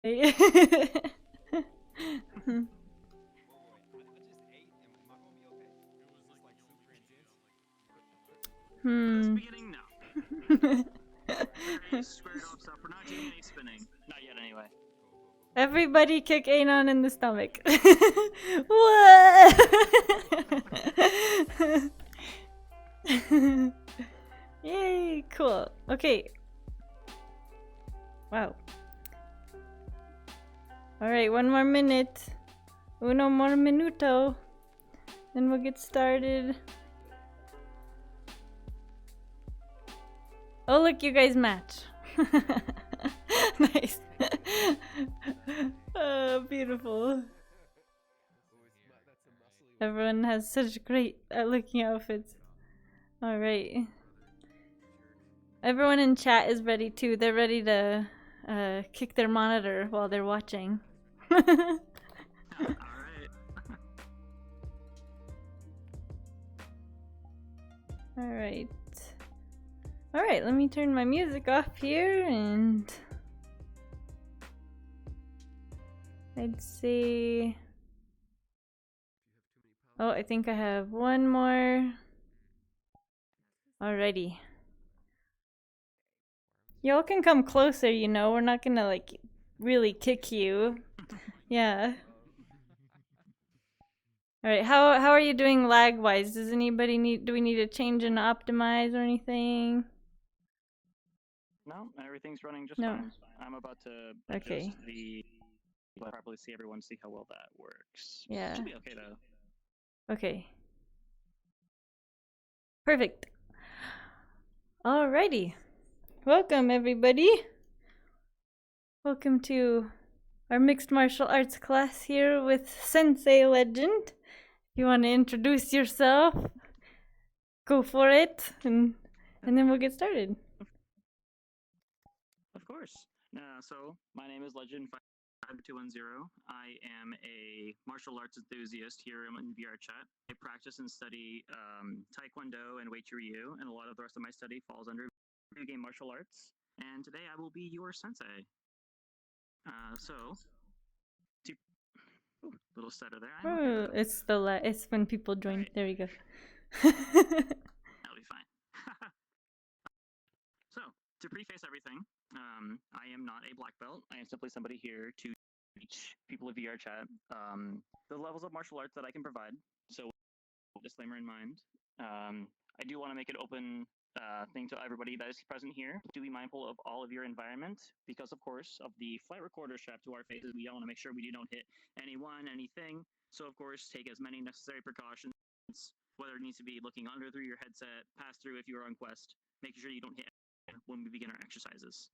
Hmm. Beginning, no. Squared off stuff. We're not doing any spinning. Not yet, anyway. Everybody kick Anon in the stomach. What? Yay, cool. Okay. Wow. Alright, one more minute. Uno more minuto. Then we'll get started. Oh, look, you guys match. Nice. Oh, beautiful. Everyone has such great looking outfits. Alright. Everyone in chat is ready too. They're ready to kick their monitor while they're watching. Alright. Alright. Alright, let me turn my music off here and I'd say... Oh, I think I have one more. Alrighty. Y'all can come closer, you know. We're not gonna, like, really kick you. Yeah. Alright, how are you doing lag-wise? Does anybody need... Do we need to change and optimize or anything? No, everything's running just No. fine. I'm about to Okay. adjust the... I'll probably see everyone, see how well that works. Yeah. Should be okay, though. Okay. Perfect. Alrighty. Welcome, everybody. Welcome to our mixed martial arts class here with Sensei Legend. If you want to introduce yourself, go for it, and then we'll get started. Of course. So, my name is Legend5210. I am a martial arts enthusiast here in VRChat. I practice and study Taekwondo and Wei Ryu, and a lot of the rest of my study falls under video game martial arts. And today I will be your sensei. Little stutter there. Oh, it's it's when people join. Right. There we go. That'll be fine. So, to preface everything, I am not a black belt. I am simply somebody here to teach people of VRChat the levels of martial arts that I can provide. So, disclaimer in mind, I do want to make it open thing to everybody that is present here. Do be mindful of all of your environment because, of course, of the flight recorder strapped to our faces, we all want to make sure we don't hit anyone, anything. So, of course, take as many necessary precautions, whether it needs to be looking under through your headset, pass through if you are on quest, making sure you don't hit when we begin our exercises.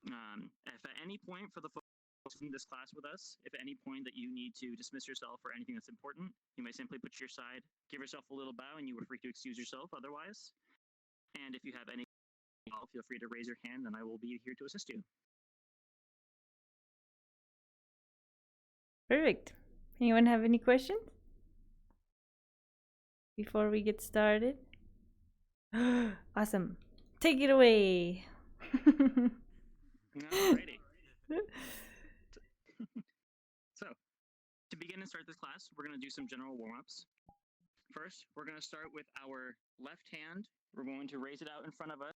If at any point for the folks in this class with us, if at any point that you need to dismiss yourself for anything that's important, you may simply put your side, give yourself a little bow, and you are free to excuse yourself otherwise. And if you have any, feel free to raise your hand, and I will be here to assist you. Perfect. Anyone have any questions before we get started? Awesome. Take it away. Alrighty. So, to begin and start this class, we're going to do some general warm-ups. First, we're going to start with our left hand. We're going to raise it out in front of us,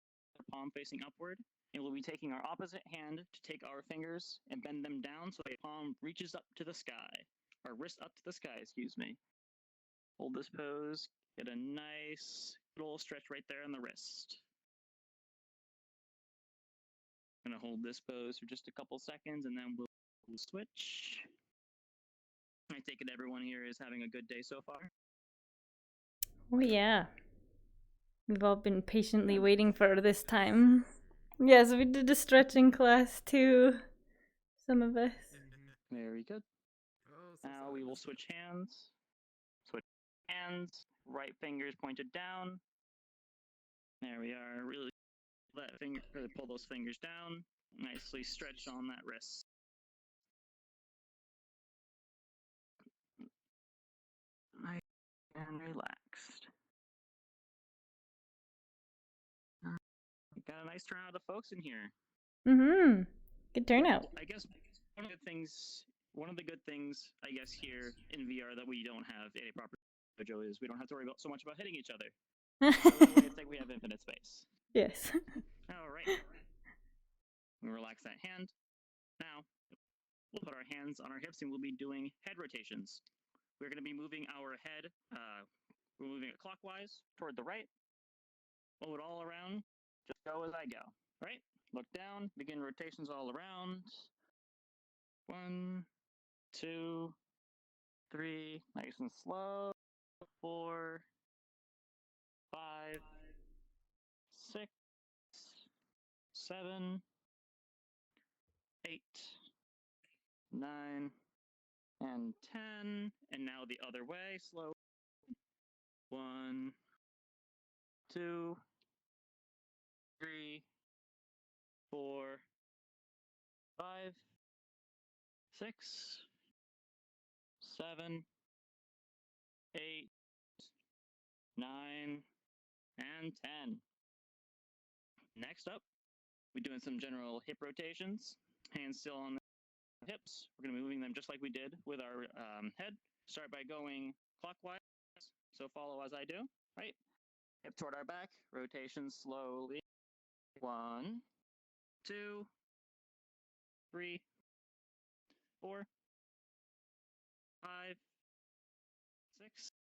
palm facing upward. And we'll be taking our opposite hand to take our fingers and bend them down so the palm reaches up to the sky. Our wrist up to the sky, excuse me. Hold this pose. Get a nice little stretch right there on the wrist. I'm going to hold this pose for just a couple seconds and then we'll switch. I take it everyone here is having a good day so far? Oh yeah. We've all been patiently waiting for this time. Yes, we did a stretching class too. Some of us. Very good. Now we will switch hands. Switch hands. Right fingers pointed down. There we are. Really pull those fingers down. Nicely stretch on that wrist. Nice and relaxed. Got a nice turnout of folks in here. Mm-hmm. Good turnout. I guess one of the good things, I guess, here in VR that we don't have in a proper dojo is we don't have to worry so much about hitting each other. So in a way, it's like we have infinite space. Yes. All right. We relax that hand. Now, we'll put our hands on our hips and we'll be doing head rotations. We're going to be moving our head, we're moving it clockwise toward the right. Move it all around. Just go as I go. Right? Look down, begin rotations all around. 1, 2, 3, nice and slow. 4, 5, 6, 7, 8, 9, and 10. And now the other way, slow. 1, 2, 3, 4, 5, 6, 7, 8, 9, and 10. Next up, we're doing some general hip rotations. Hands still on the hips. We're going to be moving them just like we did with our head. Start by going clockwise. So follow as I do, right? Hip toward our back. Rotation slowly. 1, 2, 3, 4, 5, 6,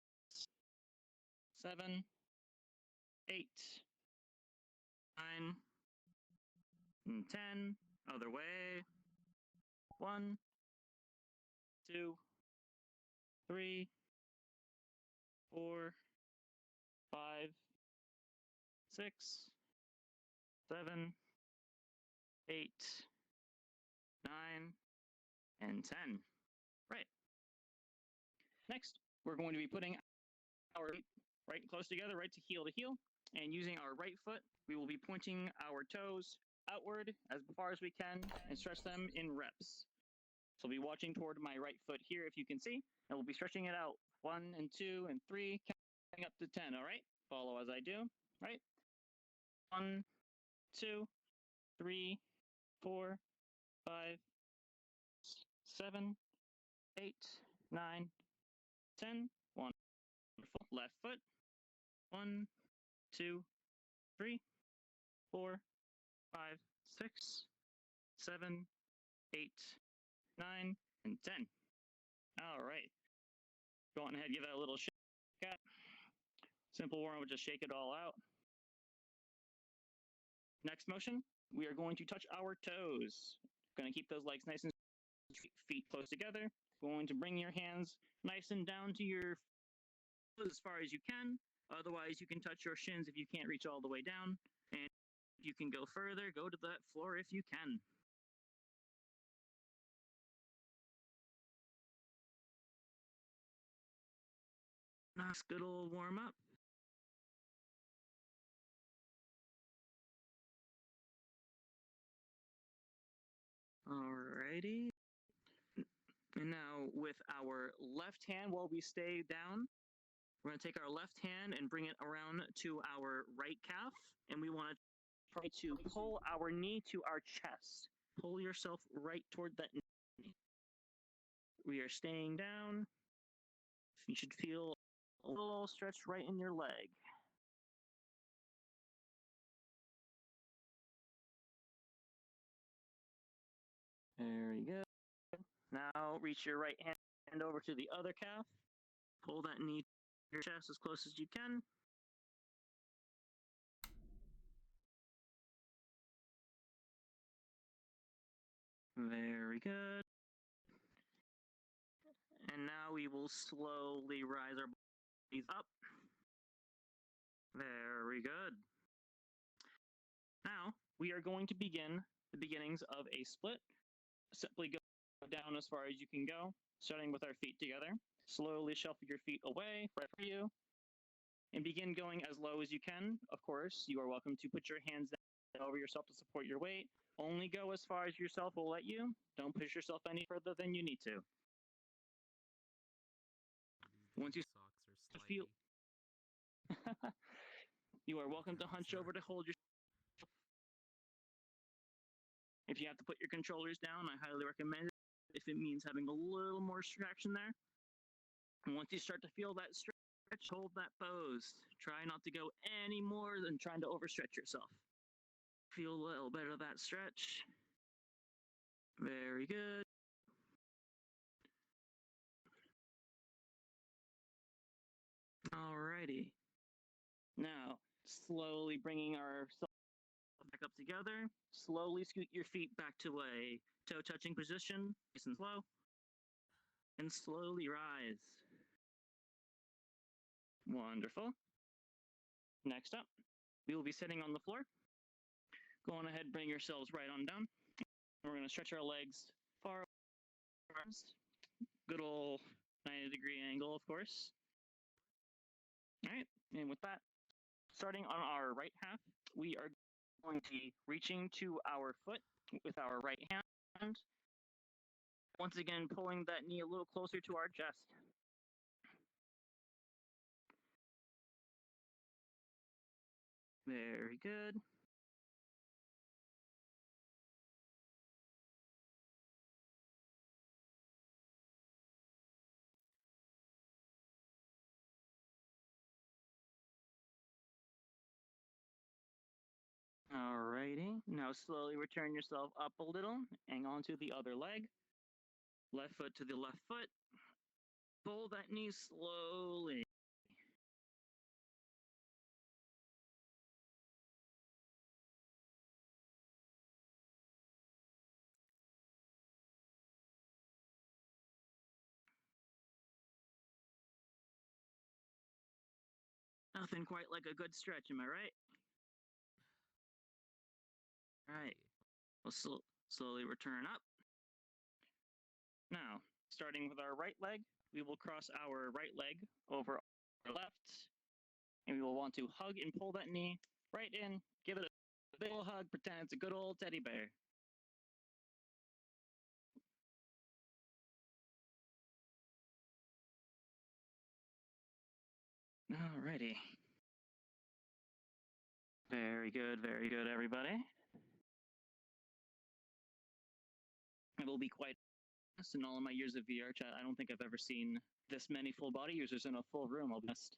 7, 8, 9, and 10. Other way. 1, 2, 3, 4, 5, 6, 7, 8, 9, and 10. Right. Next, we're going to be putting our feet right close together, right to heel, and using our right foot, we will be pointing our toes outward as far as we can and stretch them in reps. So be watching toward my right foot here if you can see, and we'll be stretching it out 1 and 2 and 3, counting up to 10, all right? Follow as I do, right? 1, 2, 3, 4, 5, 7, 8, 9, 10. Wonderful. Left foot. 1, 2, 3, 4, 5, 6, 7, 8, 9, and 10. All right. Go on ahead, give that a little shake. Simple warm-up, just shake it all out. Next motion, we are going to touch our toes. Going to keep those legs nice and feet close together. Going to bring your hands nice and down to your as far as you can. Otherwise, you can touch your shins if you can't reach all the way down. And if you can go further, go to that floor if you can. Nice, good old warm up. Alrighty. And now with our left hand, while we stay down, we're going to take our left hand and bring it around to our right calf. And we want to try to pull our knee to our chest. Pull yourself right toward that knee. We are staying down. You should feel a little stretch right in your leg. Very good. Now reach your right hand over to the other calf. Pull that knee to your chest as close as you can. Very good. And now we will slowly rise our bodies up. Very good. Now we are going to begin the beginnings of a split. Simply go down as far as you can go, starting with our feet together. Slowly shuffle your feet away, right for you, and begin going as low as you can. Of course, you are welcome to put your hands down over yourself to support your weight. Only go as far as yourself will let you. Don't push yourself any further than you need to. Once you feel you are welcome to hunch over to hold your If you have to put your controllers down, I highly recommend it if it means having a little more traction there. And once you start to feel that stretch, hold that pose. Try not to go any more than trying to overstretch yourself. Feel a little bit of that stretch. Very good. Alrighty. Now, slowly bringing ourselves back up together. Slowly scoot your feet back to a toe-touching position, nice and slow. And slowly rise. Wonderful. Next up, we will be sitting on the floor. Go on ahead, bring yourselves right on down. We're going to stretch our legs far arms. Good old 90-degree angle, of course. All right, and with that, starting on our right half, we are going to be reaching to our foot with our right hand. Once again, pulling that knee a little closer to our chest. Very good. Alrighty, now slowly return yourself up a little, hang on to the other leg. Left foot to the left foot. Pull that knee slowly. Nothing quite like a good stretch, am I right? All right, we'll slowly return up. Now, starting with our right leg, we will cross our right leg over our left, and we will want to hug and pull that knee right in, give it a big ol' hug, pretend it's a good old teddy bear. Alrighty. Very good, everybody. I will be quite honest, in all of my years of VRChat, I don't think I've ever seen this many full body users in a full room, I'll be honest.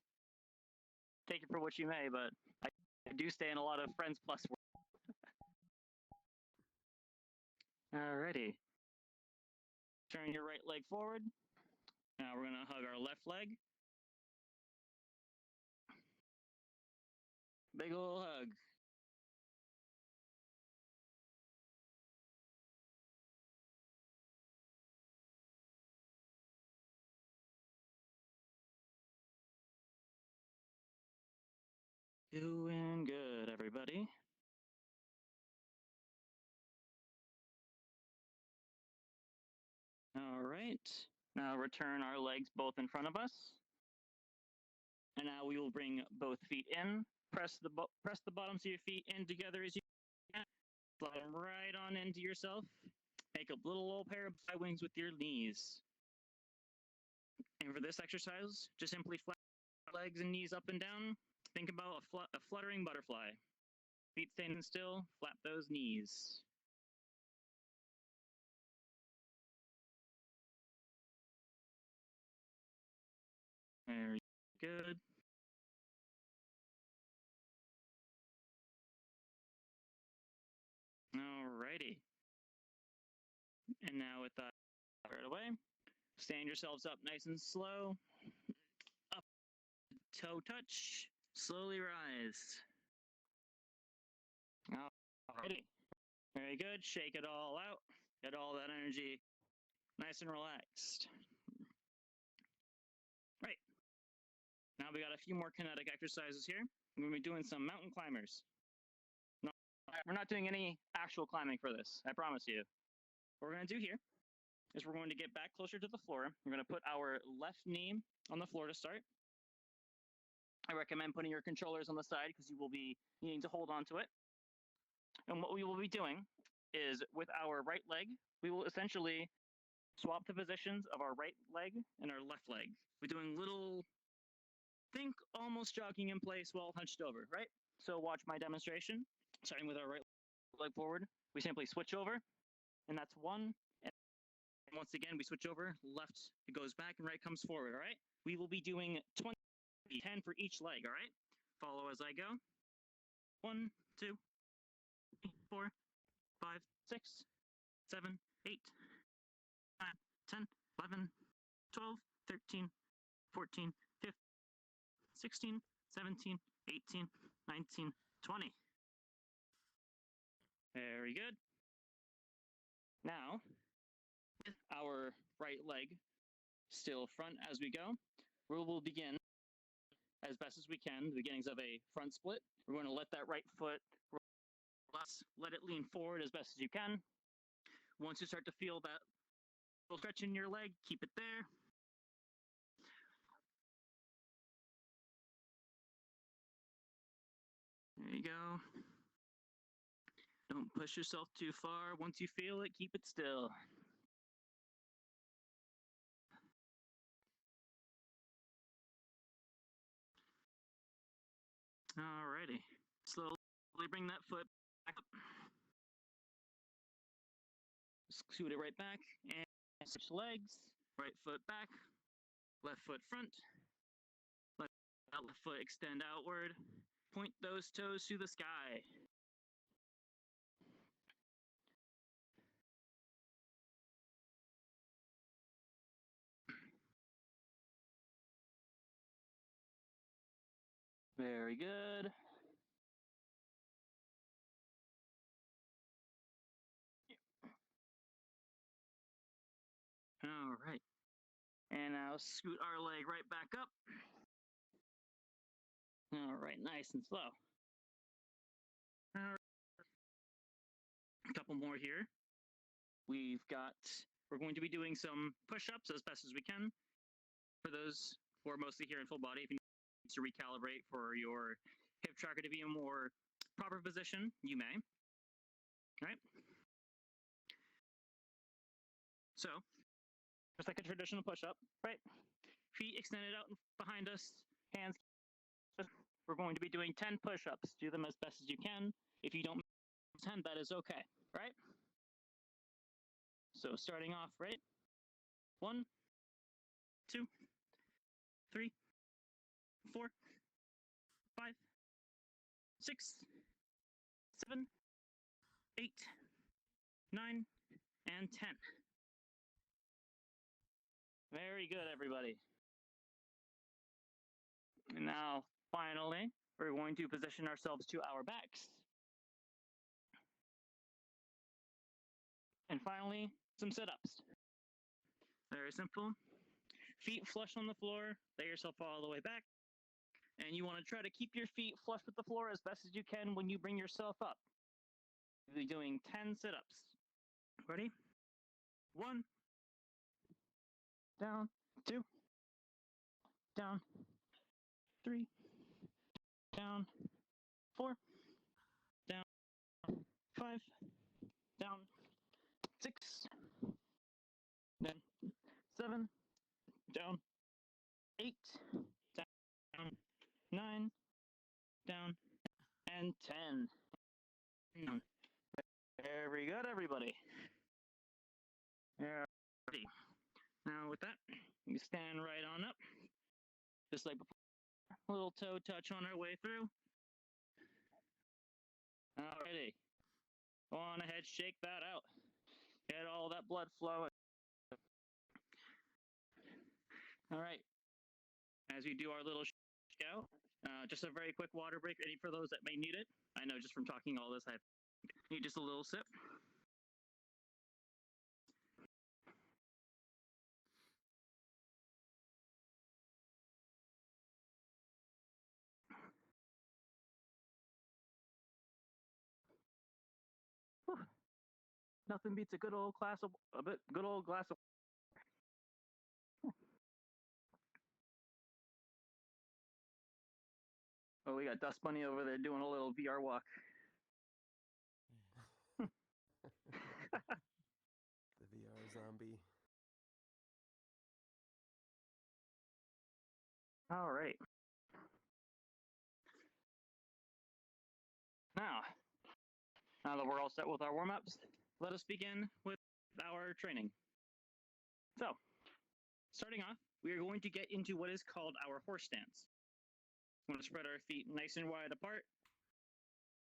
Take it for what you may, but I do stay in a lot of Friends Plus work. Alrighty. Turn your right leg forward. Now we're going to hug our left leg. Big ol' hug. Doing good, everybody. All right. Now return our legs both in front of us. And now we will bring both feet in. Press the bottoms of your feet in together as you can. Slide them right on into yourself. Make a little old pair of side wings with your knees. And for this exercise, just simply flat legs and knees up and down. Think about a fluttering butterfly. Feet standing still, flap those knees. Very good. Alrighty. And now with that right away, stand yourselves up nice and slow. Up, toe touch, slowly rise. Alrighty. Very good. Shake it all out. Get all that energy nice and relaxed. Right. Now we got a few more kinetic exercises here. We're going to be doing some mountain climbers. No, we're not doing any actual climbing for this, I promise you. What we're going to do here is we're going to get back closer to the floor. We're going to put our left knee on the floor to start. I recommend putting your controllers on the side because you will be needing to hold on to it. And what we will be doing is with our right leg, we will essentially swap the positions of our right leg and our left leg. We're doing little, think almost jogging in place while hunched over, right? So watch my demonstration, starting with our right leg forward. we simply switch over, and that's 1. And once again, we switch over, left it goes back, and right comes forward, all right? We will be doing 20, 10 for each leg, all right? Follow as I go. 1, 2, 3, 4, 5, 6, 7, 8, 9, 10, 11, 12, 13, 14, 15, 16, 17, 18, 19, 20. Very good. Now, with our right leg still front as we go, we will begin as best as we can, the beginnings of a front split. We're going to let that right foot relax, let it lean forward as best as you can. Once you start to feel that little stretch in your leg, keep it there. There you go. Don't push yourself too far. Once you feel it, keep it still. Alrighty. Slowly bring that foot back up. Scoot it right back and switch legs. Right foot back, left foot front. Let that left foot extend outward. Point those toes to the sky. Very good. All right. And now scoot our leg right back up. All right, nice and slow. All right. A couple more here. We're going to be doing some push-ups as best as we can. For those who are mostly here in full body, if you need to recalibrate for your hip tracker to be in a more proper position, you may. All right. So, just like a traditional push-up, right? Feet extended out behind us, hands. We're going to be doing 10 push-ups. Do them as best as you can. If you don't make 10, that is okay, right? So starting off, right? 1, 2, 3, 4, 5, 6, 7, 8, 9, and 10. Very good, everybody. And now, finally, we're going to position ourselves to our backs. And finally, some sit-ups. Very simple. Feet flush on the floor, lay yourself all the way back. And you want to try to keep your feet flush with the floor as best as you can when you bring yourself up. You'll be doing 10 sit-ups. Ready? 1, down, 2, down, 3, down, 4, down, 5, down, 6, then 7, down, 8, down, 9, down, and 10. Very good, everybody. Ready. Now with that, you stand right on up. Just like before, a little toe touch on our way through. Alrighty. Go on ahead, shake that out. Get all that blood flowing. All right. As we do our little shake out, just a very quick water break, ready for those that may need it. I know just from talking all this, I need just a little sip. Whew. Nothing beats a good old glass of Oh, we got Dust Bunny over there doing a little VR walk. The VR zombie. All right. Now, Now that we're all set with our warm-ups, let us begin with our training. So, starting off, we are going to get into what is called our horse stance. We're going to spread our feet nice and wide apart,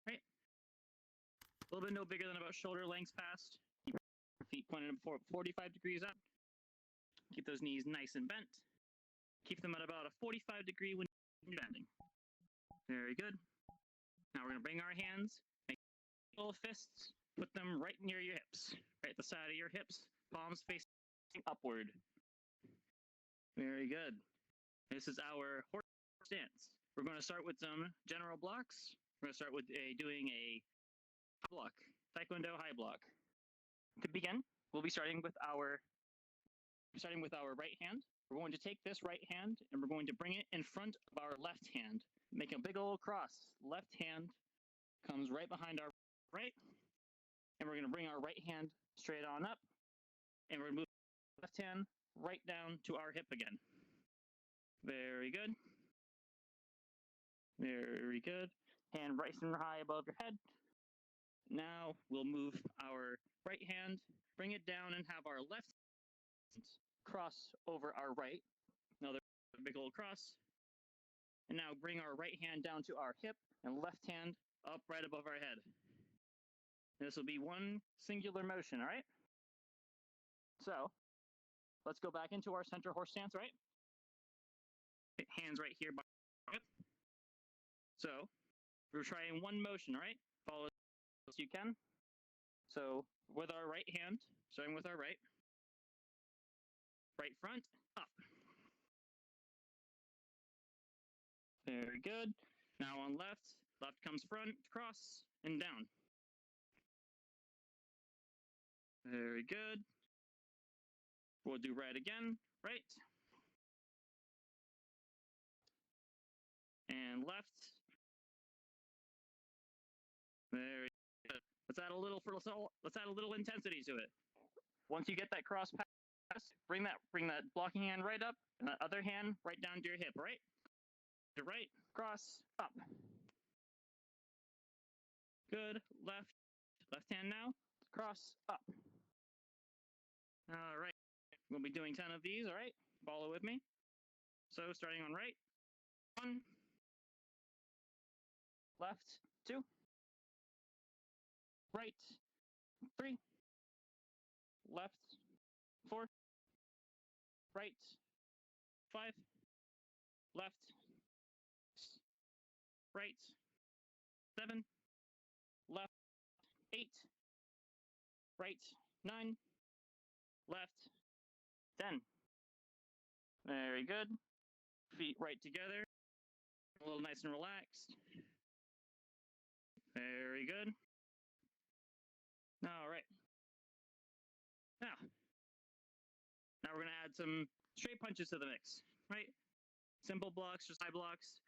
right? A little bit no bigger than about shoulder lengths past. Keep your feet pointed 45 degrees up. Keep those knees nice and bent. Keep them at about a 45 degree when you're bending. Very good. Now we're going to bring our hands, make little fists, put them right near your hips, right at the side of your hips, palms facing upward. Very good. This is our horse stance. We're going to start with some general blocks. We're going to start with doing a block, Taekwondo high block. To begin, we'll be starting with our right hand. We're going to take this right hand and we're going to bring it in front of our left hand. Make a big old cross. Left hand comes right behind our right, and we're going to bring our right hand straight on up, and we're going to move left hand right down to our hip again. Very good. Very good. Hand right and high above your head. Now we'll move our right hand, bring it down, and have our left hand cross over our right. Another big old cross. And now bring our right hand down to our hip and left hand up right above our head. This will be one singular motion, all right? So let's go back into our center horse stance, right? Hands right here by our hip. So we're trying one motion, all right? Follow as you can. So with our right hand, starting with our right front, up. Very good. Now on left comes front, cross, and down. Very good. We'll do right again, right. And left. Very good. Let's add a little intensity to it. Once you get that cross pass, bring that blocking hand right up, and that other hand right down to your hip, right? To right, cross, up. Good. Left hand now, cross, up. All right. We'll be doing 10 of these, all right? Follow with me. So starting on right, 1, left, 2, right, 3, left, 4, right, 5, left, 6, right, 7, left, 8, right, 9, left, 10. Very good. Feet right together. A little nice and relaxed. Very good. All right. Now we're going to add some straight punches to the mix, right? Simple blocks, just high blocks.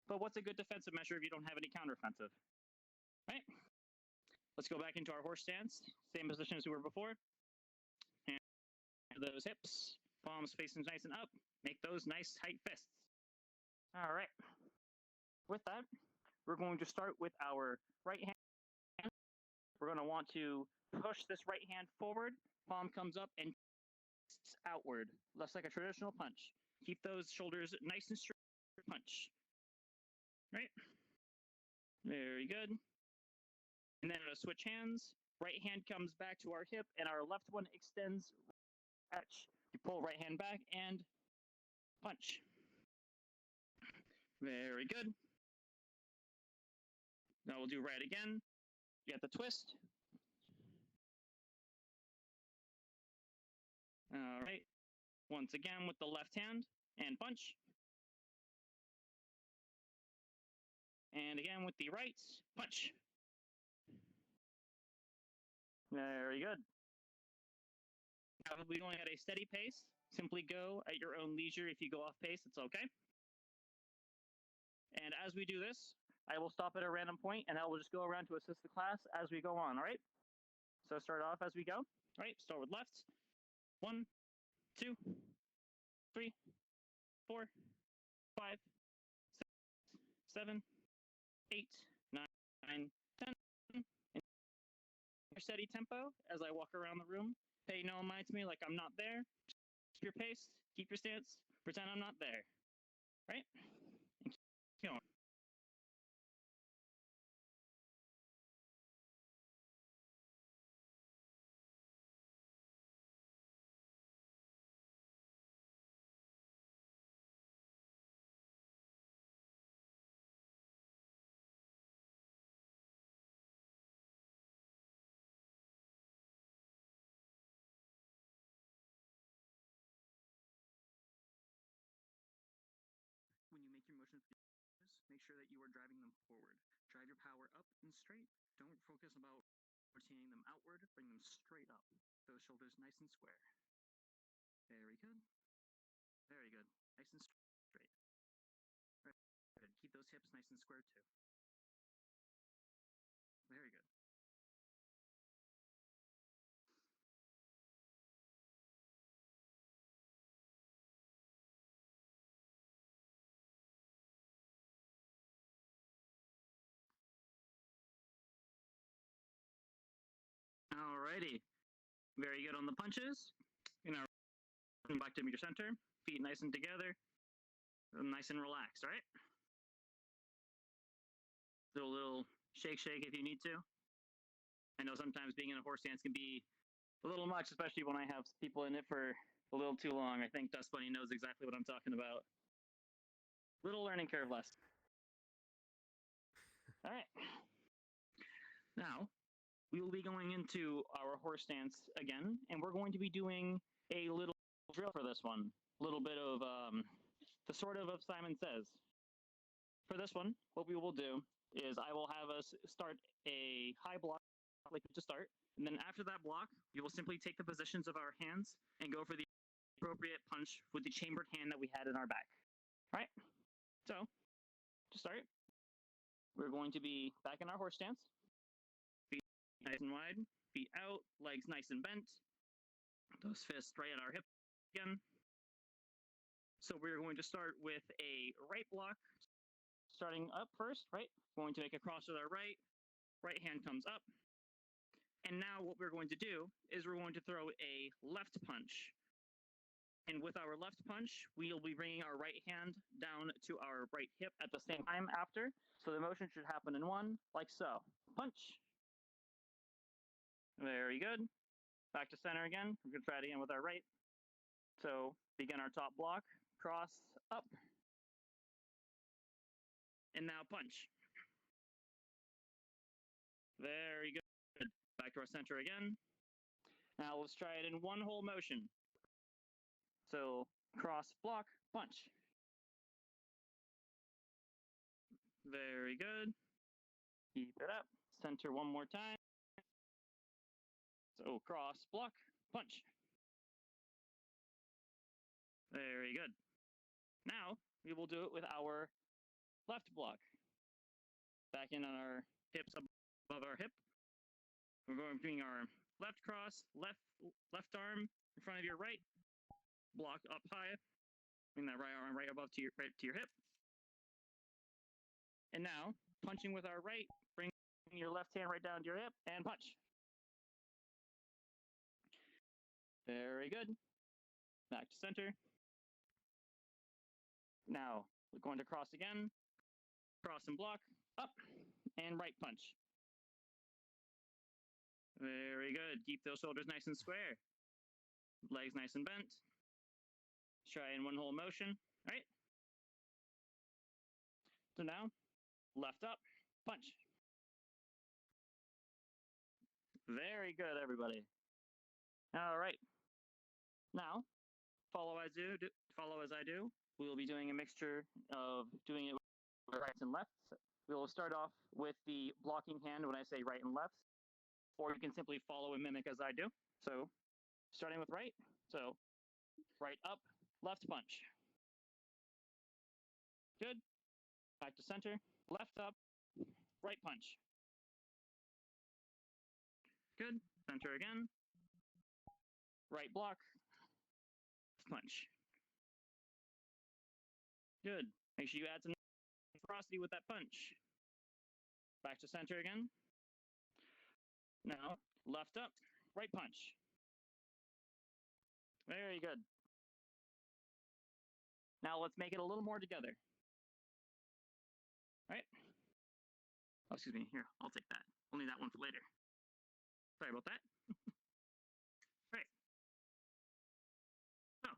But what's a good defensive measure if you don't have any counteroffensive, right? Let's go back into our horse stance. Same position as we were before. And those hips, palms facing nice and up. Make those nice tight fists. All right. With that, we're going to start with our right hand. We're going to want to push this right hand forward. Palm comes up and outward, less like a traditional punch. Keep those shoulders nice and straight. Punch. Right? Very good. And then switch hands. Right hand comes back to our hip, and our left one extends. Catch. You pull right hand back and punch. Very good. Now we'll do right again. You got the twist. All right. Once again with the left hand and punch. And again with the right, punch. Very good. Now, if we going at a steady pace, simply go at your own leisure. If you go off pace, it's okay. And as we do this, I will stop at a random point, and I will just go around to assist the class as we go on, all right? So start off as we go. All right, start with left. 1, 2, 3, 4, 5, 6, 7, 8, 9, 10, steady tempo as I walk around the room. Pay no mind to me like I'm not there. Keep your pace, keep your stance, pretend I'm not there. Right? And keep going. When you make your motions with your shoulders, make sure that you are driving them forward. Drive your power up and straight. Don't focus about rotating them outward. Bring them straight up. Those shoulders nice and square. Very good. Very good. Nice and straight. Very good. Keep those hips nice and square too. Very good. Alrighty. Very good on the punches. You know, back to your center. Feet nice and together. Nice and relaxed, all right? Do a little shake if you need to. I know sometimes being in a horse stance can be a little much, especially when I have people in it for a little too long. I think Dust Bunny knows exactly what I'm talking about. Little learning curve lesson. All right. Now, we will be going into our horse stance again, and we're going to be doing a little drill for this one. A little bit of the sort of Simon Says. For this one, what we will do is I will have us start a high block like to start, and then after that block, we will simply take the positions of our hands and go for the appropriate punch with the chambered hand that we had in our back. All right? So, to start, we're going to be back in our horse stance. Feet nice and wide, feet out, legs nice and bent. Those fists right at our hip again. So we're going to start with a right block, starting up first, right? Going to make a cross with our right hand comes up. And now what we're going to do is we're going to throw a left punch. And with our left punch, we'll be bringing our right hand down to our right hip at the same time after. So the motion should happen in one, like so. Punch. Very good. Back to center again. We're going to try it again with our right. So begin our top block, cross, up. And now punch. Very good. Back to our center again. Now let's try it in one whole motion. So cross, block, punch. Very good. Keep it up. Center one more time. So cross, block, punch. Very good. Now we will do it with our left block. Back in on our hips above our hip. We're going between our left cross, left arm in front of your right. Block up high. Bring that right arm right above to your hip. And now punching with our right, bring your left hand right down to your hip and punch. Very good. Back to center. Now we're going to cross again. Cross and block, up, and right punch. Very good. Keep those shoulders nice and square. Legs nice and bent. Let's try in one whole motion. All right. So now, left up, punch. Very good, everybody. All right. Now, follow as I do. We will be doing a mixture of doing it with rights and lefts. We will start off with the blocking hand when I say right and left, or you can simply follow and mimic as I do. So, starting with right. So, right up, left punch. Good. Back to center, left up, right punch. Good. Center again. Right block, punch. Good. Make sure you add some ferocity with that punch. Back to center again. Now, left up, right punch. Very good. Now let's make it a little more together. Right? Oh, excuse me. Here, I'll take that. Only that one for later. Sorry about that. Right. So,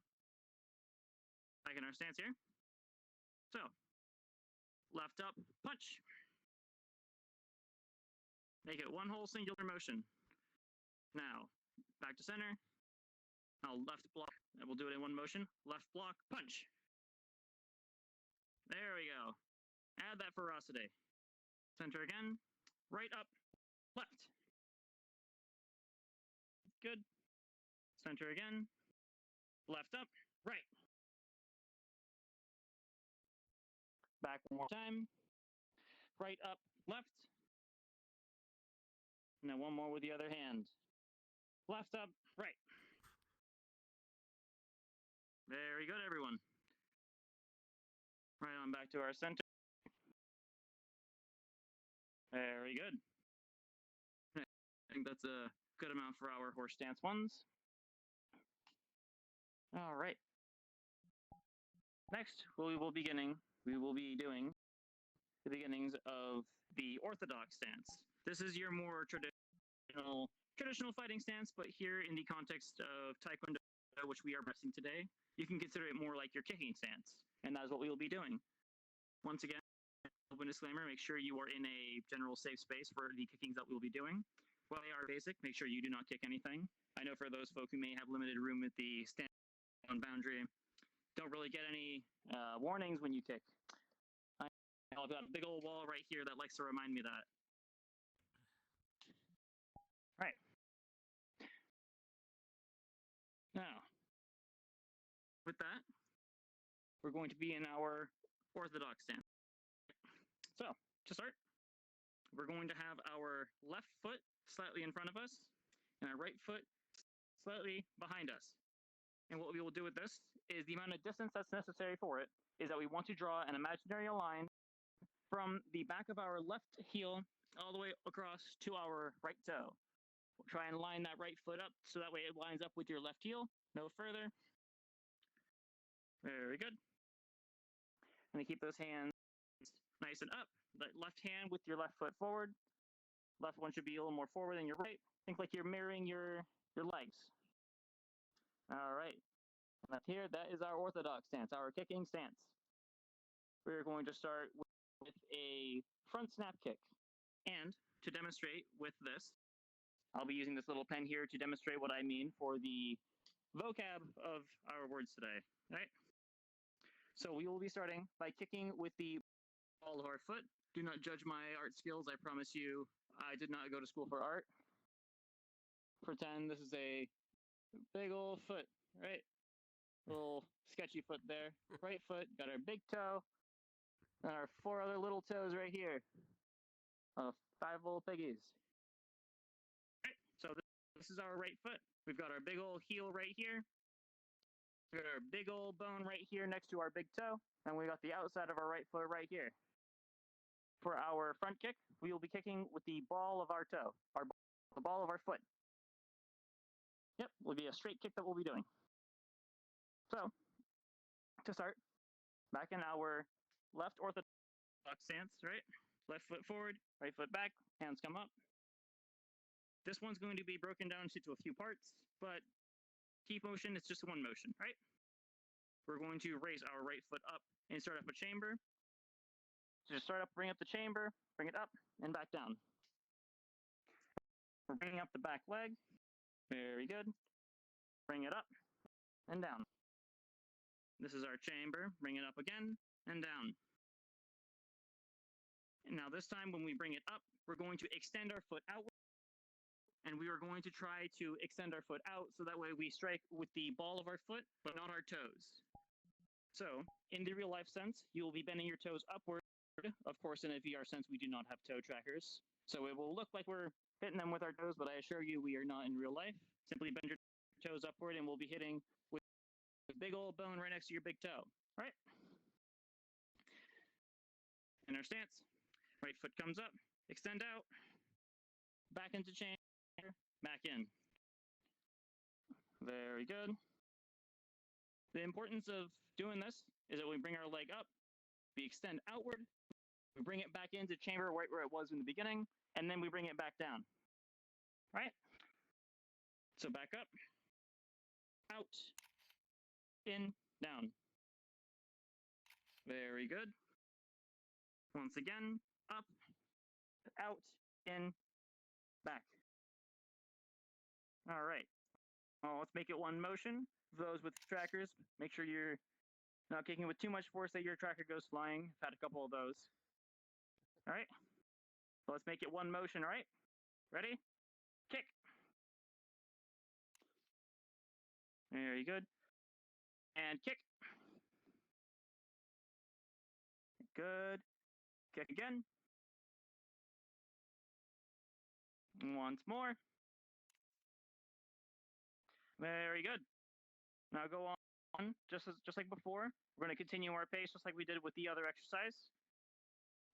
back in our stance here. So, left up, punch. Make it one whole singular motion. Now, back to center. Now, left block. And we'll do it in one motion. Left block, punch. There we go. Add that ferocity. Center again. Right up, left. Good. Center again. Left up, right. Back one more time. Right up, left. And then one more with the other hand. Left up, right. Very good, everyone. Right on back to our center. Very good. I think that's a good amount for our horse stance ones. All right. Next, we will be doing the beginnings of the Orthodox stance. This is your more traditional fighting stance, but here in the context of Taekwondo, which we are practicing today, you can consider it more like your kicking stance, and that is what we will be doing. Once again, open disclaimer, make sure you are in a general safe space for the kickings that we will be doing. While they are basic, make sure you do not kick anything. I know for those folk who may have limited room at the stand boundary, don't really get any warnings when you kick. I've got a big old wall right here that likes to remind me of that. Right. Now, with that, we're going to be in our Orthodox stance. So, to start, we're going to have our left foot slightly in front of us and our right foot slightly behind us. And what we will do with this is the amount of distance that's necessary for it is that we want to draw an imaginary line from the back of our left heel all the way across to our right toe. We'll try and line that right foot up so that way it lines up with your left heel, no further. Very good. And keep those hands nice and up. The left hand with your left foot forward. Left one should be a little more forward than your right. Think like you're mirroring your legs. All right. And up here, that is our Orthodox stance, our kicking stance. We're going to start with a front snap kick. And to demonstrate with this, I'll be using this little pen here to demonstrate what I mean for the vocab of our words today, right? So we will be starting by kicking with the ball of our foot. Do not judge my art skills. I promise you, I did not go to school for art. Pretend this is a big old foot, right? Little sketchy foot there. Right foot, got our big toe, and our 4 other little toes right here. 5 little piggies. Right, so this is our right foot. We've got our big old heel right here. We've got our big old bone right here next to our big toe, and we got the outside of our right foot right here. For our front kick, we will be kicking with the ball of our toe, the ball of our foot. Yep, will be a straight kick that we'll be doing. So, to start, back in our left orthodox stance, right? Left foot forward, right foot back, hands come up. This one's going to be broken down into a few parts, but key motion is just one motion, right? We're going to raise our right foot up and start up a chamber. So just start up, bring up the chamber, bring it up, and back down. We're bringing up the back leg. Very good. Bring it up and down. This is our chamber. Bring it up again and down. And now this time when we bring it up, we're going to extend our foot outward. And we are going to try to extend our foot out so that way we strike with the ball of our foot, but not our toes. So, in the real life sense, you will be bending your toes upward. Of course, in a VR sense, we do not have toe trackers. So it will look like we're hitting them with our toes, but I assure you we are not in real life. Simply bend your toes upward and we'll be hitting with a big old bone right next to your big toe. All right? In our stance, right foot comes up, extend out, back into chamber, back in. Very good. The importance of doing this is that we bring our leg up, we extend outward, we bring it back into chamber right where it was in the beginning, and then we bring it back down. Right? So back up, out, in, down. Very good. Once again, up, out, in, back. All right. Well, let's make it one motion. For those with trackers, make sure you're not kicking with too much force that your tracker goes flying. I've had a couple of those. All right. So let's make it one motion, all right? Ready? Kick. Very good. And kick. Good. Kick again. Once more. Very good. Now go on, just like before. We're going to continue our pace just like we did with the other exercise.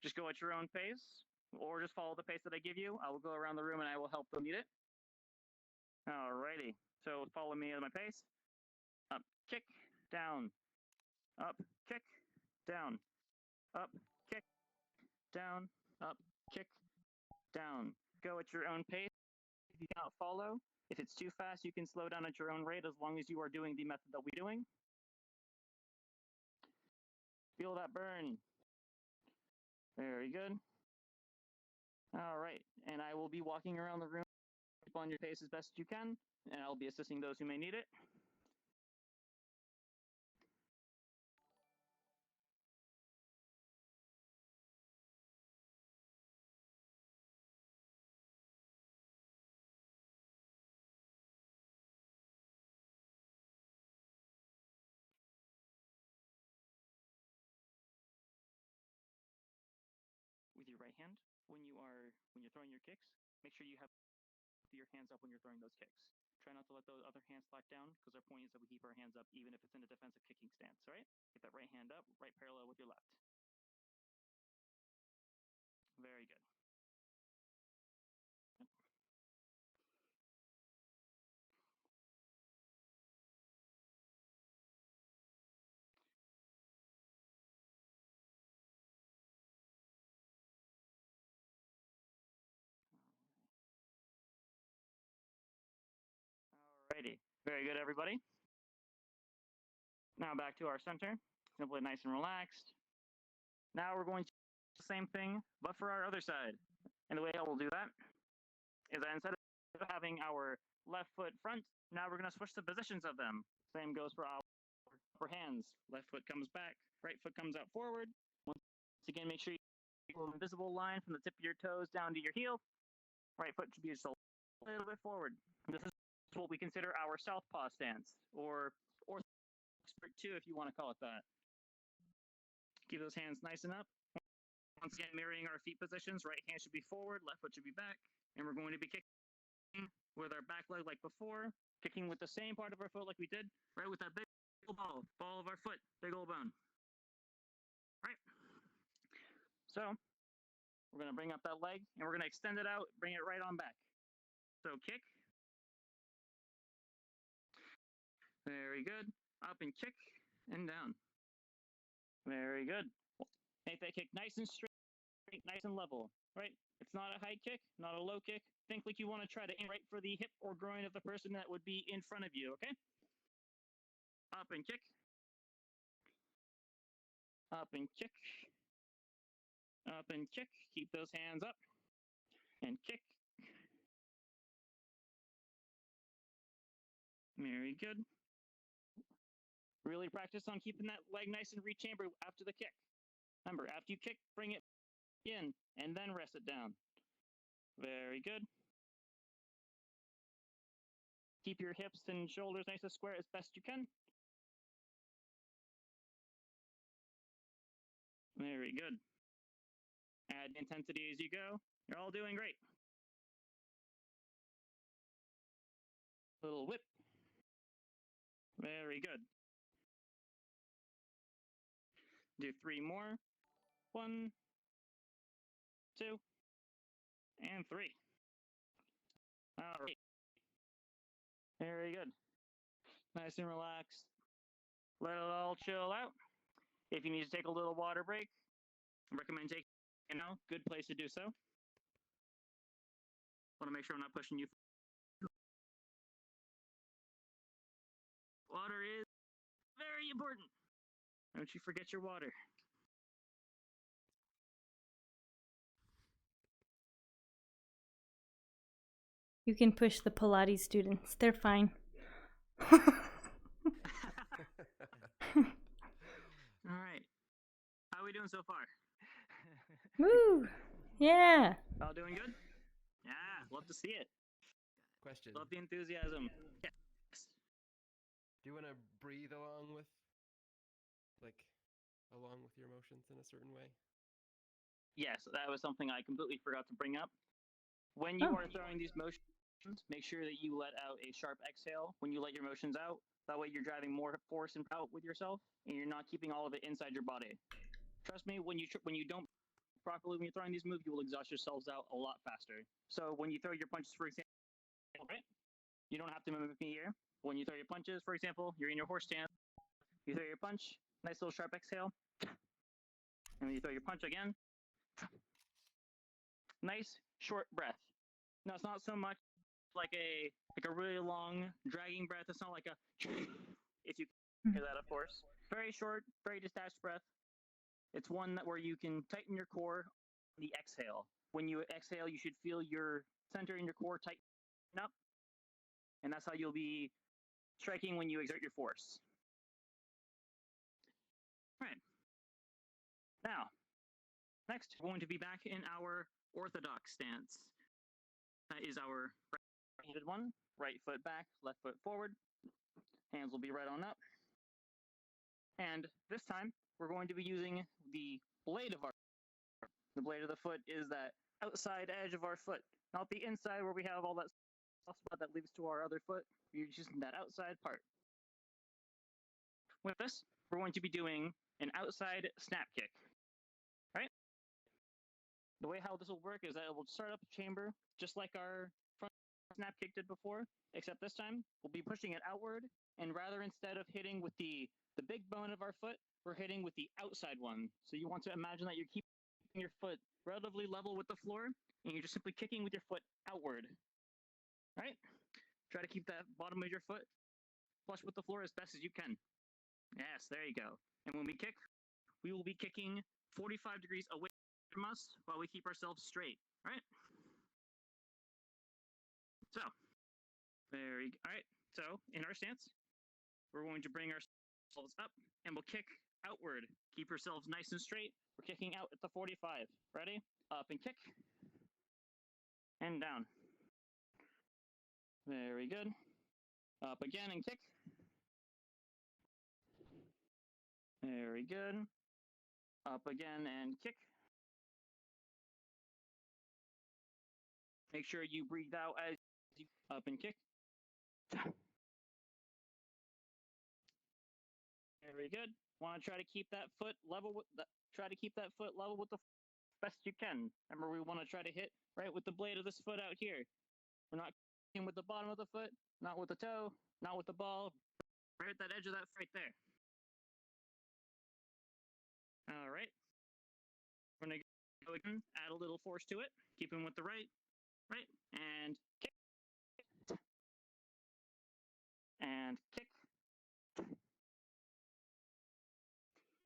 Just go at your own pace, or just follow the pace that I give you. I will go around the room and I will help them lead it. Alrighty. So follow me at my pace. Up, kick, down. Up, kick, down. Up, kick, down. Up, kick, down. Go at your own pace. If you cannot follow, if it's too fast, you can slow down at your own rate as long as you are doing the method that we're doing. Feel that burn. Very good. All right, and I will be walking around the room. Keep on your pace as best you can, and I'll be assisting those who may need it. With your right hand, when you're throwing your kicks, make sure you have your hands up when you're throwing those kicks. Try not to let those other hands slack down, because our point is that we keep our hands up even if it's in a defensive kicking stance, all right? Get that right hand up, right parallel with your left. Very good. Yep. Alrighty. Very good, everybody. Now back to our center. Simply nice and relaxed. Now we're going to do the same thing, but for our other side. And the way I will do that is that instead of having our left foot front, now we're going to switch the positions of them. Same goes for our upper hands. Left foot comes back, right foot comes out forward. Once again, make sure you keep an invisible line from the tip of your toes down to your heel. Right foot should be just a little bit forward. This is what we consider our southpaw stance, or Orthodox 2 if you want to call it that. Keep those hands nice and up. Once again, mirroring our feet positions, right hand should be forward, left foot should be back. And we're going to be kicking with our back leg like before, kicking with the same part of our foot like we did, right with that big ball of our foot, big old bone. Right? So we're going to bring up that leg, and we're going to extend it out, bring it right on back. So kick. Very good. Up and kick, and down. Very good. Make that kick nice and straight, nice and level, right? It's not a high kick, not a low kick. Think like you want to try to aim right for the hip or groin of the person that would be in front of you, okay? Up and kick. Up and kick. Up and kick. Keep those hands up. And kick. Very good. Really practice on keeping that leg nice and rechambered after the kick. Remember, after you kick, bring it in and then rest it down. Very good. Keep your hips and shoulders nice and square as best you can. Very good. Add intensity as you go. You're all doing great. Little whip. Very good. Do 3 more. 1, 2, and 3. All right. Very good. Nice and relaxed. Let it all chill out. If you need to take a little water break, I recommend taking it now. Good place to do so. Want to make sure I'm not pushing you. Water is very important. Don't you forget your water. You can push the Pilates students. They're fine. All right. How are we doing so far? Woo! Yeah. All doing good? Yeah, love to see it. Question. Love the enthusiasm. Yes. Do you want to breathe along with your emotions in a certain way? Yes, that was something I completely forgot to bring up. When you are throwing these motions, make sure that you let out a sharp exhale when you let your motions out. That way you're driving more force and out with yourself, and you're not keeping all of it inside your body. Trust me, when you don't properly, when you're throwing these moves, you will exhaust yourselves out a lot faster. So when you throw your punches, for example, right? You don't have to mimic me here. When you throw your punches, for example, you're in your horse stance. You throw your punch, nice little sharp exhale, and then you throw your punch again. Nice short breath. Now it's not so much like a really long dragging breath. It's not like a if you hear that, of course. Very short, very detached breath. It's one that where you can tighten your core on the exhale. When you exhale, you should feel your center in your core tighten up, and that's how you'll be striking when you exert your force. All right. Now, next, we're going to be back in our Orthodox stance. That is our right one. Right foot back, left foot forward. Hands will be right on up. And this time, we're going to be using the blade of our foot. The blade of the foot is that outside edge of our foot, not the inside where we have all that soft spot that leads to our other foot. We're using that outside part. With this, we're going to be doing an outside snap kick. Right? The way how this will work is that it will start up the chamber just like our front snap kick did before, except this time we'll be pushing it outward, and rather instead of hitting with the big bone of our foot, we're hitting with the outside one. So you want to imagine that you're keeping your foot relatively level with the floor, and you're just simply kicking with your foot outward. Right? Try to keep that bottom of your foot flush with the floor as best as you can. Yes, there you go. And when we kick, we will be kicking 45 degrees away from us while we keep ourselves straight, right? So, all right. So, in our stance, we're going to bring ourselves up and we'll kick outward. Keep yourselves nice and straight. We're kicking out at the 45. Ready? Up and kick. And down. Very good. Up again and kick. Very good. Up again and kick. Make sure you breathe out as you up and kick. Very good. Want to try to keep that foot level with the best you can. Remember, we want to try to hit right with the blade of this foot out here. We're not kicking with the bottom of the foot, not with the toe, not with the ball. Right at that edge of that right there. All right. We're going to go again, add a little force to it, keeping with the right, and kick. And kick.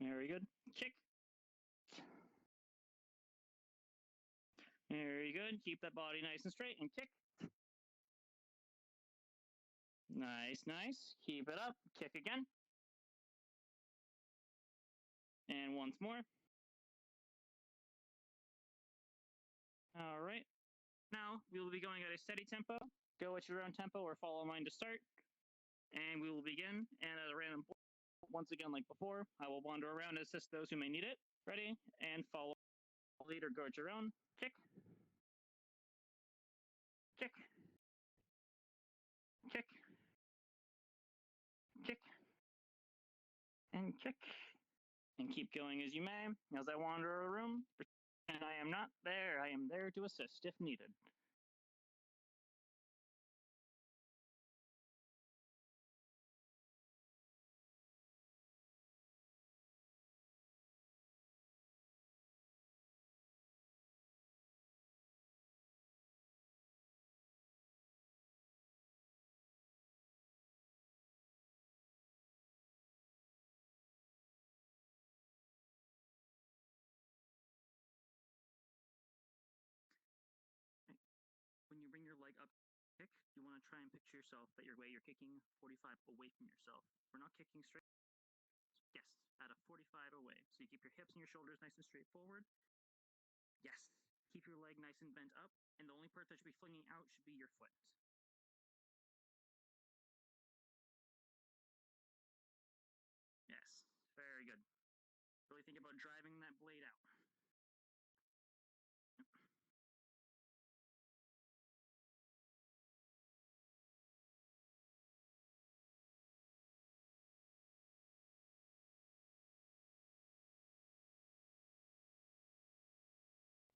Very good. Kick. Very good. Keep that body nice and straight and kick. Nice, nice. Keep it up. Kick again. And once more. All right. Now we will be going at a steady tempo. Go at your own tempo or follow mine to start. And we will begin. And at a random point, once again, like before, I will wander around and assist those who may need it. Ready? And follow lead or go at your own. Kick. Kick. Kick. Kick. And kick. And keep going as you may. As I wander a room, and I am not there. I am there to assist if needed. want to try and picture yourself that you're kicking 45 away from yourself. We're not kicking straight. Yes, at a 45 away. So you keep your hips and your shoulders nice and straight forward. Yes. Keep your leg nice and bent up, and the only part that should be flinging out should be your foot. Yes, very good. Really think about driving that blade out.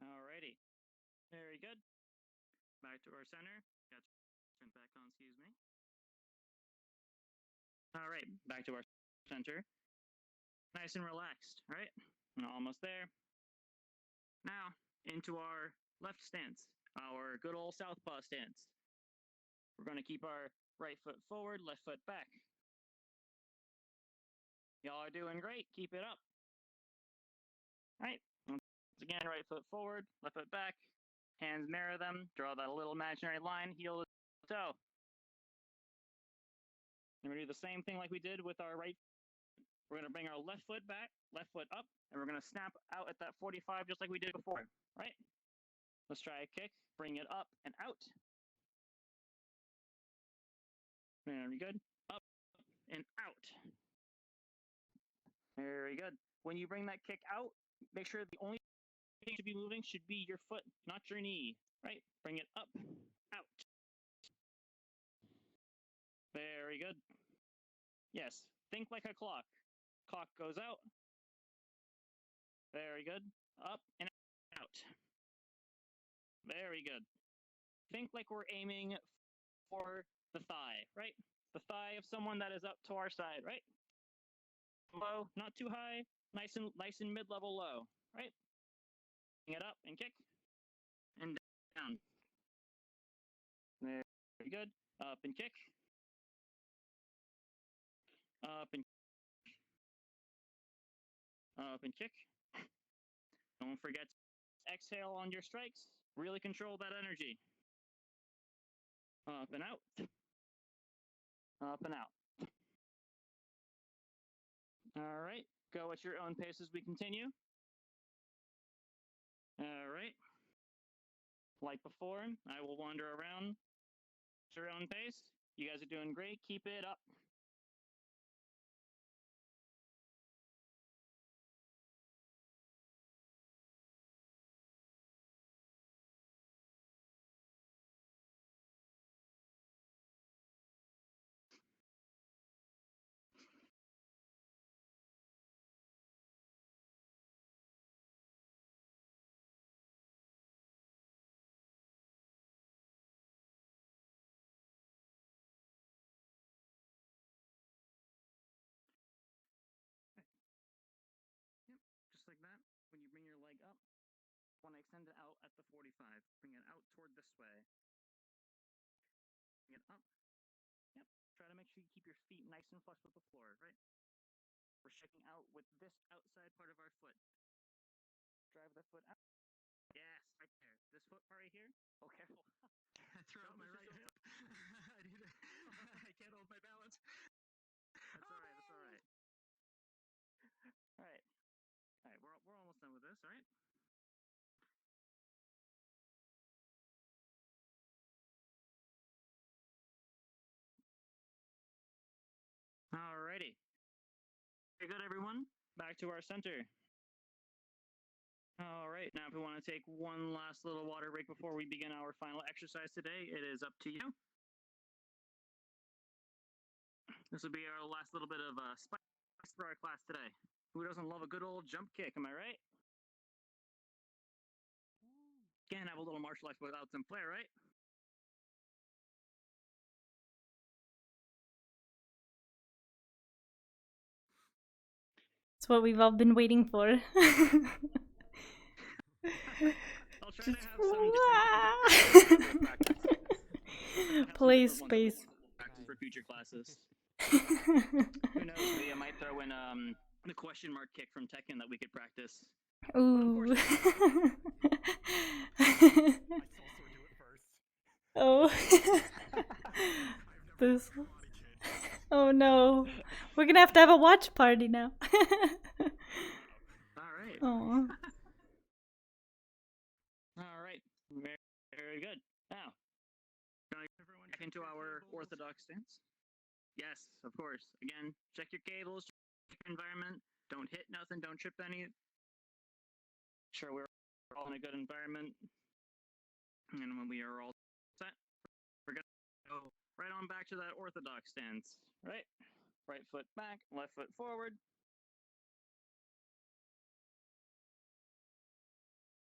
Alrighty. Very good. Back to our center. Got to turn back on, excuse me. Alright, back to our center. Nice and relaxed, alright? Almost there. Now, into our left stance, our good old southpaw stance. We're going to keep our right foot forward, left foot back. Y'all are doing great. Keep it up. Alright, once again, right foot forward, left foot back. Hands mirror them. Draw that little imaginary line, heel to toe. And we're going to do the same thing like we did with our right. We're going to bring our left foot back, left foot up, and we're going to snap out at that 45 just like we did before, right? Let's try a kick. Bring it up and out. Very good. Up and out. Very good. When you bring that kick out, make sure the only thing to be moving should be your foot, not your knee, right? Bring it up, out. Very good. Yes, think like a clock. Clock goes out. Very good. Up and out. Very good. Think like we're aiming for the thigh, right? The thigh of someone that is up to our side, right? Low, not too high, nice and mid-level low, right? Bring it up and kick and down. Very good. Up and kick. Up and kick. Don't forget to exhale on your strikes. Really control that energy. Up and out. Up and out. All right. Go at your own pace as we continue. All right. Like before, I will wander around at your own pace. You guys are doing great. Keep it up. Yep, just like that. When you bring your leg up, want to extend it out at the 45. Bring it out toward this way. Bring it up. Yep. Try to make sure you keep your feet nice and flush with the floor, right? We're checking out with this outside part of our foot. Drive the foot out. Yes, right there. This foot part right here. Oh, careful. I threw out my right hip. I can't hold my balance. That's all right. That's all right. All right. All right. We're almost done with this. All right. Alrighty. Very good, everyone. Back to our center. All right. Now, if we want to take one last little water break before we begin our final exercise today, it is up to you. This will be our last little bit of spice for our class today. Who doesn't love a good old jump kick? Am I right? Can't have a little martial arts without some flair, right? It's what we've all been waiting for. I'll try to have some different play space practice for future classes. Who knows? We might throw in the question mark kick from Tekken that we could practice. Ooh. I still do it first. Oh. This. Oh no. We're gonna have to have a watch party now. All right. Oh. All right. Very, very good. Now, going back into our Orthodox stance. Yes, of course. Again, check your cables, check your environment. Don't hit nothing. Don't trip any. Sure, we're all in a good environment. And when we are all set, we're going to go right on back to that Orthodox stance. Right? Right foot back, left foot forward.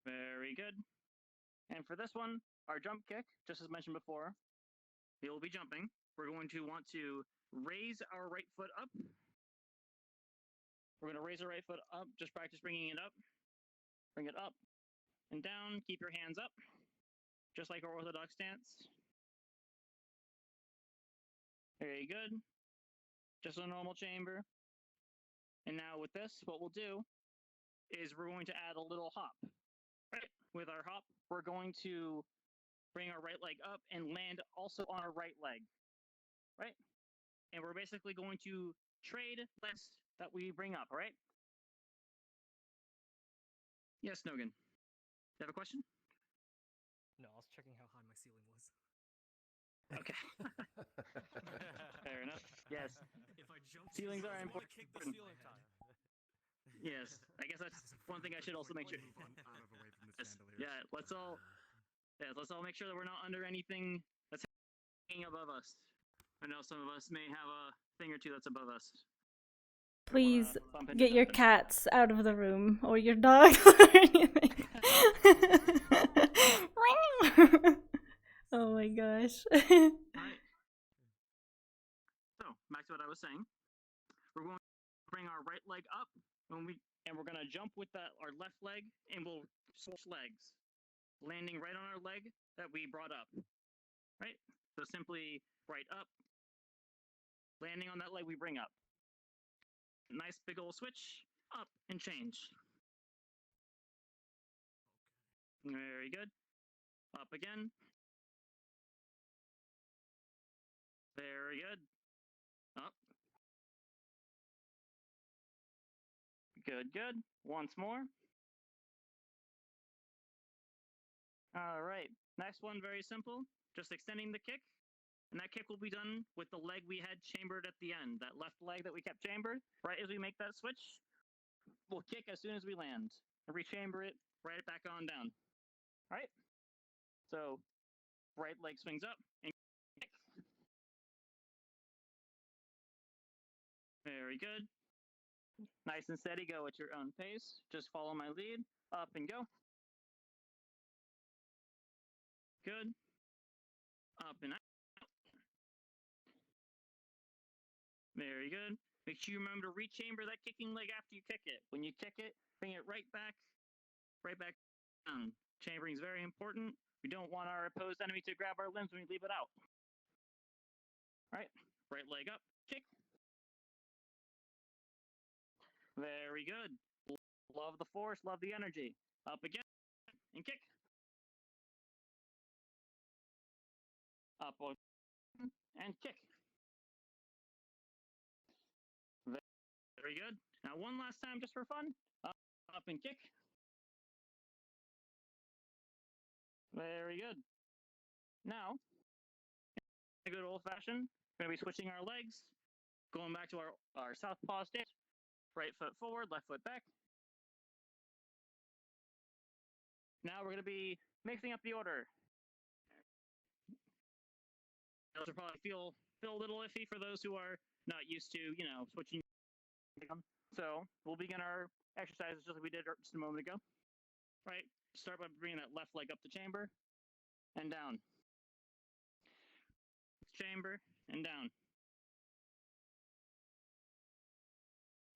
Very good. And for this one, our jump kick, just as mentioned before, we will be jumping. We're going to want to raise our right foot up. We're going to raise our right foot up. Just practice bringing it up. Bring it up and down. Keep your hands up, just like our Orthodox stance. Very good. Just a normal chamber. And now with this, what we'll do is we're going to add a little hop. Right? With our hop, we're going to bring our right leg up and land also on our right leg. Right? And we're basically going to trade legs that we bring up, all right? Yes, Nogan. You have a question? No, I was checking how high my ceiling was. Okay. Fair enough. Yes. If I jump Ceilings too are high, I wanna important. kick the ceiling time. Yes. I guess that's one thing I should also make sure. Yes. Yeah, let's all make sure that we're not under anything that's hanging above us. I know some of us may have a thing or two that's above us. Please Bump into get your that. cats out of the room or your dog or anything. Oh my gosh. Alright. So, back to what I was saying. We're going to bring our right leg up and we're going to jump with our left leg and we'll switch legs, landing right on our leg that we brought up. Right? So simply right up, landing on that leg we bring up. Nice big old switch, up and change. Very good. Up again. Very good. Up. Good, good. Once more. All right. Next one, very simple. Just extending the kick. And that kick will be done with the leg we had chambered at the end. That left leg that we kept chambered. Right as we make that switch, we'll kick as soon as we land. And rechamber it right back on down. All right? So, right leg swings up and kick. Very good. Nice and steady, go at your own pace. Just follow my lead. Up and go. Good. Up and out. Very good. Make sure you remember to rechamber that kicking leg after you kick it. When you kick it, bring it right back down. Chambering is very important. We don't want our opposed enemy to grab our limbs when we leave it out. All right. Right leg up. Kick. Very good. Love the force. Love the energy. Up again and kick. Up and kick. Very good. Now one last time just for fun. Up and kick. Very good. Now, a good old fashioned, we're going to be switching our legs, going back to our southpaw stance. Right foot forward, left foot back. Now we're going to be mixing up the order. Those will probably feel a little iffy for those who are not used to, switching. So we'll begin our exercises just like we did just a moment ago. Right? Start by bringing that left leg up the chamber and down. Chamber and down.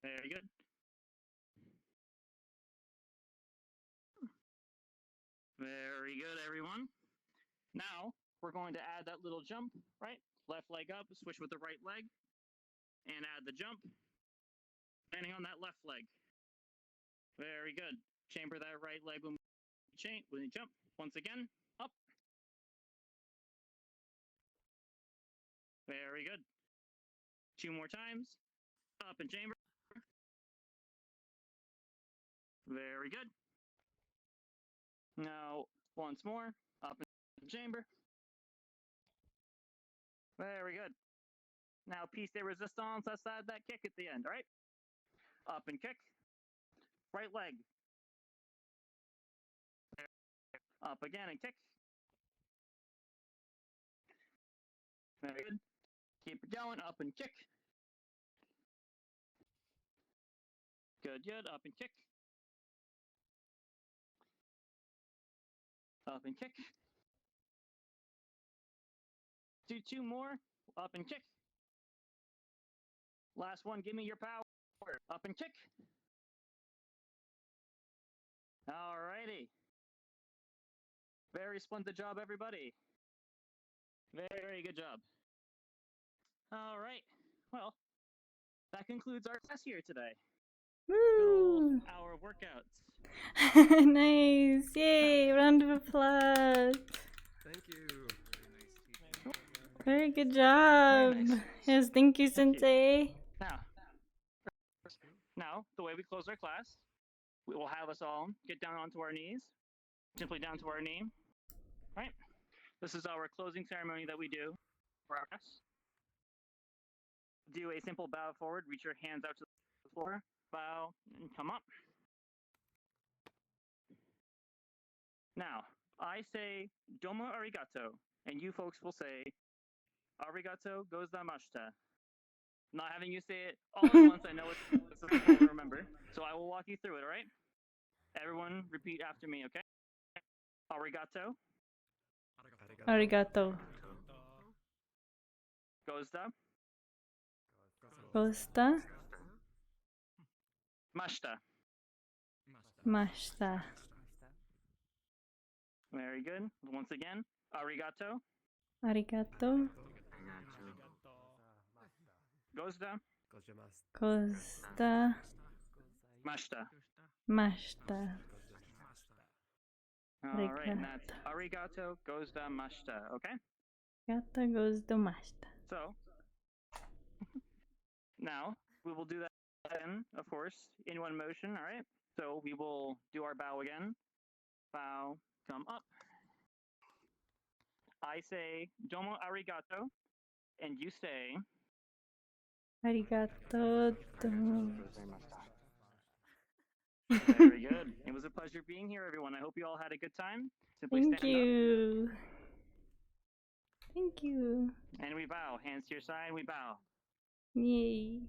Very good. Very good, everyone. Now we're going to add that little jump, right? Left leg up, switch with the right leg, and add the jump, landing on that left leg. Very good. Chamber that right leg when we jump. Once again, up. Very good. 2 more times. Up in chamber. Very good. Now, once more. Up in chamber. Very good. Now, piece de resistance. Let's add that kick at the end, all right? Up and kick. Right leg. Up again and kick. Very good. Keep it going. Up and kick. Good, good. Up and kick. Up and kick. Do 2 more. Up and kick. Last one. Give me your power. Up and kick. Alrighty. Very splendid job, everybody. Very good job. All right. Well, that concludes our class here today. Woo! Our workouts. Nice. Yay. Round of applause. Thank you. Very good job. Very nice. Yes, thank you, Thank you. Sensei. Now, the way we close our class, we will have us all get down onto our knees, simply down to our knee. Right? This is our closing ceremony that we do for our class. Do a simple bow forward, reach your hands out to the floor, bow, and come up. Now, I say domo arigato, and you folks will say arigato gozaimashita. Not having you say it all at once, I know it's difficult to remember, so I will walk you through it, all right? Everyone repeat after me, okay? Arigato. Arigato. Gozda. Gosta. Mashita. Mashita. Very good. Once again, arigato. Arigato. Gozda. Gosta. Mashita. Mashita. All right, and that's arigato gozda mashita, okay? Arigato gosta mashita. So, now, we will do that again, of course, in one motion, all right? So, we will do our bow again. Bow, come up. I say domo arigato, and you say Arigato. very good. It was a pleasure being here, everyone. I hope you all had a good time. Simply Thank stand you. Thank you. up, and we bow. Hands to your side, we bow. Yay.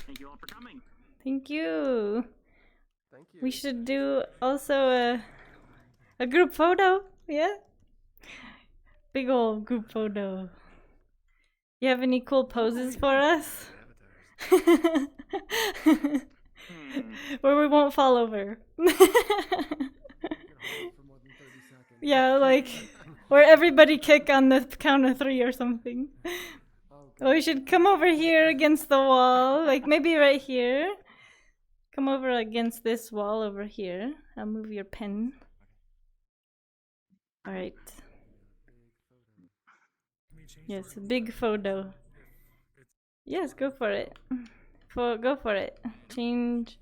Thank you all for coming. Thank you. Thank you. We should do also a group photo. Yeah? Big old group photo. You have any cool poses for us? Where we won't fall over. Yeah, like where everybody kick on the count of 3 or something. Oh, we should come over here against the wall, like maybe right here. Come over against this wall over here. I'll move your pen. All right. Yes, a big photo. Yes, go for it. Go for it. Change.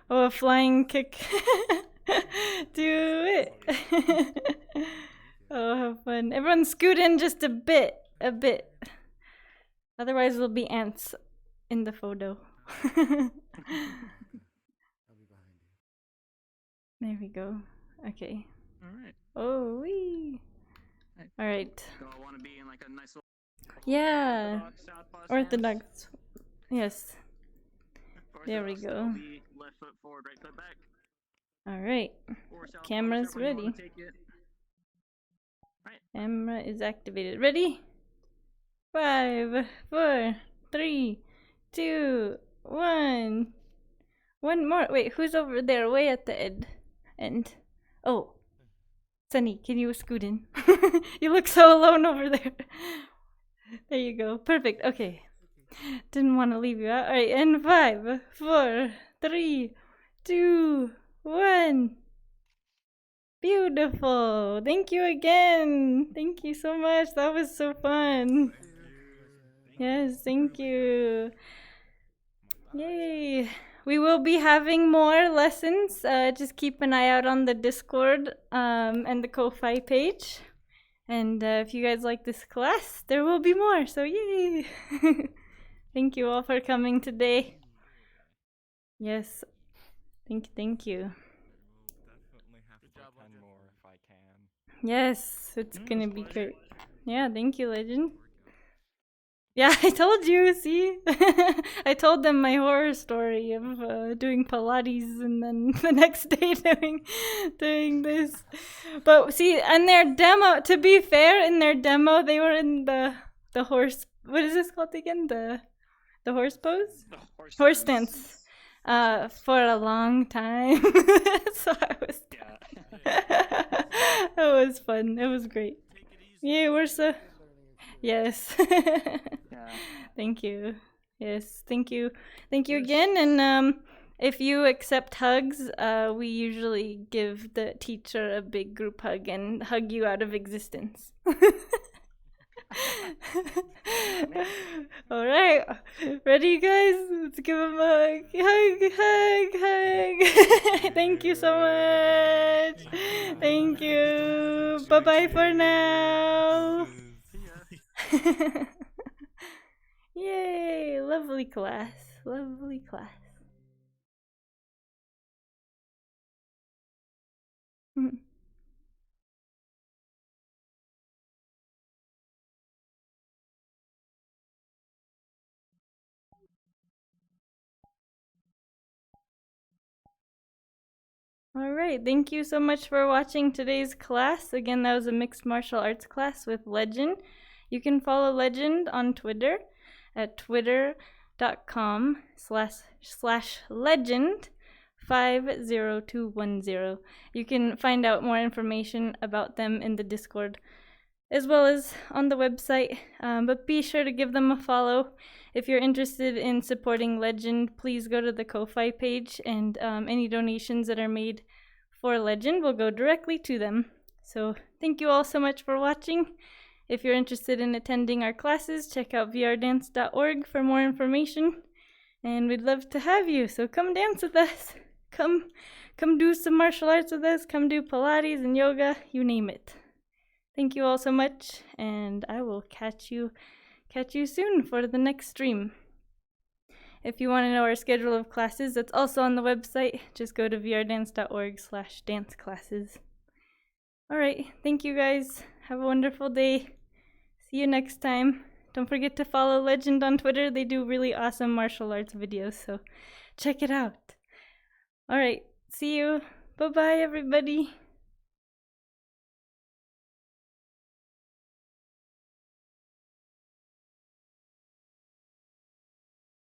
Oh, a flying kick. Do it. Oh, have fun. Everyone scoot in just a bit. A bit. Otherwise, there'll be ants in the photo. There we go. Okay. All right. Oh, wee. All right. Do I want to be in like a nice little Yeah. Orthodox southpaw stance? Orthodox. Yes. Or There should we I still go. be left foot forward, right foot back? All right. Or southpaw, Camera's whichever way you wanna ready. take it. Right. Camera is activated. Ready? 5, 4, 3, 2, 1. One more. Wait, who's over there? Way at the end. Oh. Sunny, can you scoot in? You look so alone over there. There you go. Perfect. Okay. Didn't want to leave you out. Alright, and 5, 4, 3, 2, 1. Beautiful. Thank you again. Thank you so much. That was so fun. Yes, thank you. Yay. We will be having more lessons. Just keep an eye out on the Discord and the Ko-Fi page. And if you guys like this class, there will be more. So yay. Thank you all for coming today. Yes. Thank you. Definitely have to attend more if I can. Yes, it's gonna be pleasure. great. Yeah, thank you, Legend. Yeah, I told you, see? I told them my horror story of doing Pilates and then the next day doing this. But see, in their demo, to be fair, in their demo, they were in the horse, what is this called again? The horse pose? The Horse stance. For a long time. So I was it was fun. It was great. Yeah, we're so yes. Yeah. Thank you. Yes, thank you. Thank you again. And if you accept hugs, we usually give the teacher a big group hug and hug you out of existence. All right, ready, guys? Let's give him a hug. Thank you so much. Thank you. Bye bye for now. Yay! Lovely class. Lovely class. Alright, thank you so much for watching today's class. Again, that was a mixed martial arts class with Legend. You can follow Legend on Twitter at twitter.com/legend50210. You can find out more information about them in the Discord as well as on the website, but be sure to give them a follow. If you're interested in supporting Legend, please go to the Ko-Fi page, and any donations that are made for Legend will go directly to them. So thank you all so much for watching. If you're interested in attending our classes, check out VRDance.org for more information, and we'd love to have you. So come dance with us. Come do some martial arts with us. Come do Pilates and yoga, you name it. Thank you all so much, and I will catch you soon for the next stream. If you want to know our schedule of classes, that's also on the website. Just go to vrdance.org/danceclasses. All right, thank you guys. Have a wonderful day. See you next time. Don't forget to follow Legend on Twitter. They do really awesome martial arts videos, so check it out. All right, see you. Bye-bye, everybody.